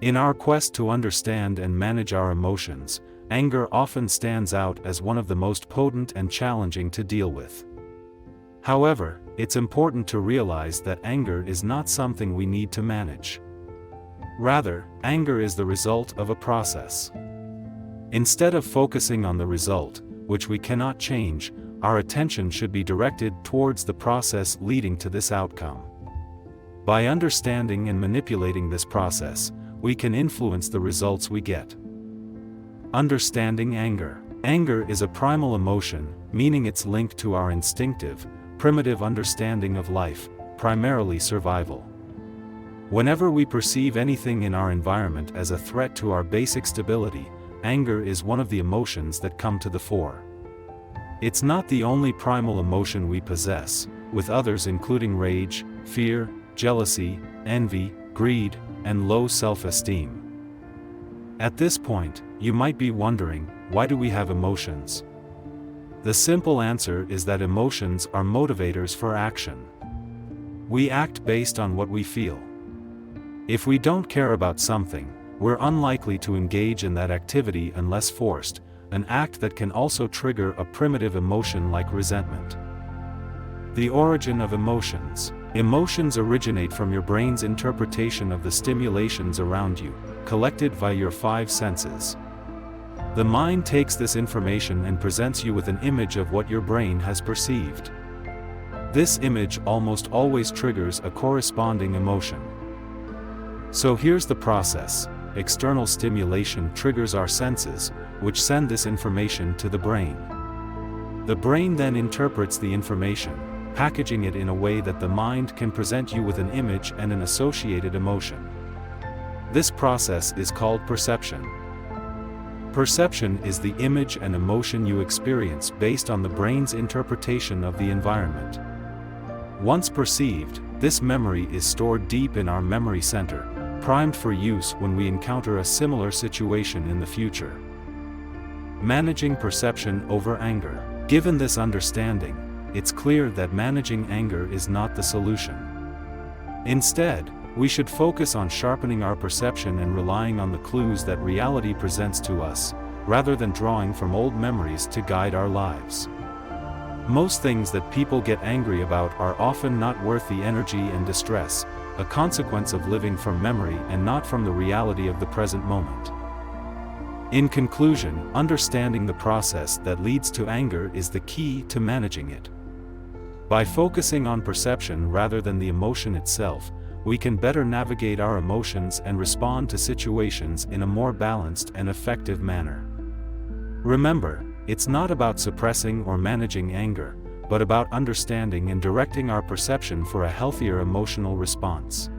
In our quest to understand and manage our emotions, anger often stands out as one of the most potent and challenging to deal with. However, it's important to realize that anger is not something we need to manage. Rather, anger is the result of a process. Instead of focusing on the result, which we cannot change, our attention should be directed towards the process leading to this outcome. By understanding and manipulating this process, we can influence the results we get. Understanding anger. Anger is a primal emotion, meaning it's linked to our instinctive, primitive understanding of life, primarily survival. Whenever we perceive anything in our environment as a threat to our basic stability, anger is one of the emotions that come to the fore. It's not the only primal emotion we possess, with others including rage, fear, jealousy, envy, greed, and low self-esteem. At this point, you might be wondering, why do we have emotions? The simple answer is that emotions are motivators for action. We act based on what we feel. If we don't care about something, we're unlikely to engage in that activity unless forced, an act that can also trigger a primitive emotion like resentment. The origin of emotions. Emotions originate from your brain's interpretation of the stimulations around you, collected via your five senses. The mind takes this information and presents you with an image of what your brain has perceived. This image almost always triggers a corresponding emotion. So here's the process. External stimulation triggers our senses, which send this information to the brain. The brain then interprets the information, packaging it in a way that the mind can present you with an image and an associated emotion. This process is called perception. Perception is the image and emotion you experience based on the brain's interpretation of the environment. Once perceived, this memory is stored deep in our memory center, primed for use when we encounter a similar situation in the future. Managing perception over anger. Given this understanding, it's clear that managing anger is not the solution. Instead, we should focus on sharpening our perception and relying on the clues that reality presents to us, rather than drawing from old memories to guide our lives. Most things that people get angry about are often not worth the energy and distress, a consequence of living from memory and not from the reality of the present moment. In conclusion, understanding the process that leads to anger is the key to managing it. By focusing on perception rather than the emotion itself, we can better navigate our emotions and respond to situations in a more balanced and effective manner. Remember, it's not about suppressing or managing anger, but about understanding and directing our perception for a healthier emotional response.